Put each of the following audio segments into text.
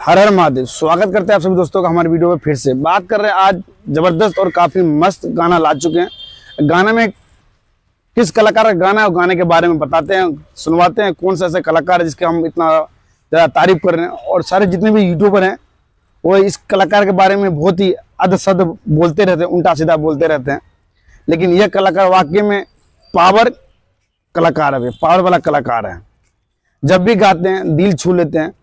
हर हर महादेव। स्वागत करते हैं आप सभी दोस्तों का हमारे वीडियो में। फिर से बात कर रहे हैं आज जबरदस्त और काफी मस्त गाना ला चुके हैं। गाना में किस कलाकार का गाना है और गाने के बारे में बताते हैं, सुनवाते हैं। कौन सा ऐसा कलाकार है जिसके हम इतना ज़्यादा तारीफ कर रहे हैं, और सारे जितने भी यूट्यूबर हैं वो इस कलाकार के बारे में बहुत ही अध सद बोलते रहते हैं, उल्टा सीधा बोलते रहते हैं। लेकिन यह कलाकार वाकई में पावर कलाकार है, पावर वाला कलाकार है। जब भी गाते हैं दिल छू लेते हैं,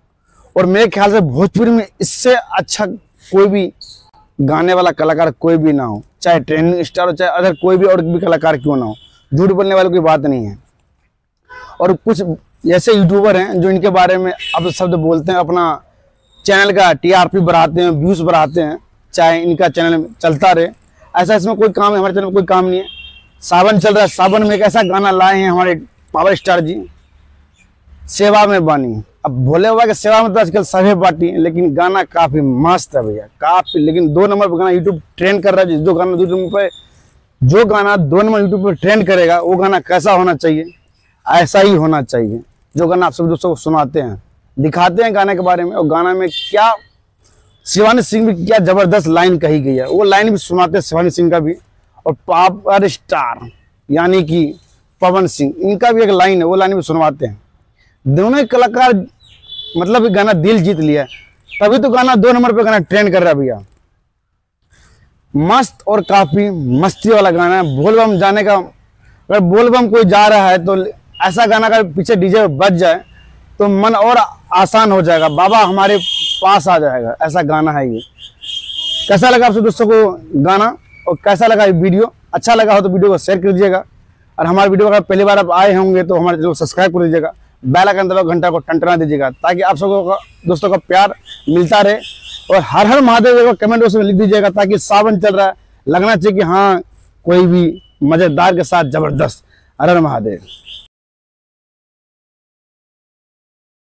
और मेरे ख्याल से भोजपुरी में इससे अच्छा कोई भी गाने वाला कलाकार कोई भी ना हो, चाहे ट्रेंडिंग स्टार हो, चाहे अदर कोई भी और भी कलाकार क्यों ना हो। झूठ बोलने वालों की बात नहीं है। और कुछ ऐसे यूट्यूबर हैं जो इनके बारे में अब शब्द बोलते हैं, अपना चैनल का टीआरपी बढ़ाते हैं, व्यूज बढ़ाते हैं, चाहे इनका चैनल चलता रहे। ऐसा इसमें कोई काम है, हमारे चैनल में कोई काम नहीं है। सावन चल रहा है, सावन में एक ऐसा गाना लाए हैं हमारे पावर स्टार जी, सेवा में बानी। अब भोले बाबा के सेवा में तो आजकल सभी पार्टी है, लेकिन गाना काफी मस्त है भैया, काफी। लेकिन 2 नंबर पर गाना यूट्यूब ट्रेंड कर रहा है। जो गाना 2 नंबर पे, जो गाना 2 नंबर यूट्यूब पर ट्रेंड करेगा वो गाना कैसा होना चाहिए? ऐसा ही होना चाहिए। जो गाना आप सब दोस्तों को सुनाते हैं, दिखाते हैं गाने के बारे में, और गाना में क्या शिवानी सिंह भी क्या जबरदस्त लाइन कही गई है, वो लाइन भी सुनाते हैं शिवानी सिंह का भी। और पावर स्टार यानी कि पवन सिंह, इनका भी एक लाइन है, वो लाइन भी सुनवाते हैं। दोनों ही कलाकार मतलब गाना दिल जीत लिया है, तभी तो गाना 2 नंबर पे गाना ट्रेंड कर रहा है भैया। मस्त और काफी मस्ती वाला गाना है। बोलबम जाने का, अगर बोलबम कोई जा रहा है तो ऐसा गाना का पीछे डीजे बज जाए तो मन और आसान हो जाएगा, बाबा हमारे पास आ जाएगा। ऐसा गाना है ये। कैसा लगा आपसे दोस्तों को गाना, और कैसा लगा ये वीडियो? अच्छा लगा हो तो वीडियो को शेयर कर दीजिएगा, और हमारे वीडियो अगर पहली बार आप आए होंगे तो हमारे चैनल को सब्सक्राइब कर दीजिएगा, बेल आइकन दबाकर घंटा को टंटना दीजिएगा, ताकि आप सबको दोस्तों का प्यार मिलता रहे। और हर हर महादेव कमेंट बॉक्स में लिख दीजिएगा, ताकि सावन चल रहा है, लगना चाहिए कि हाँ कोई भी मजेदार के साथ जबरदस्त। हर हर महादेव।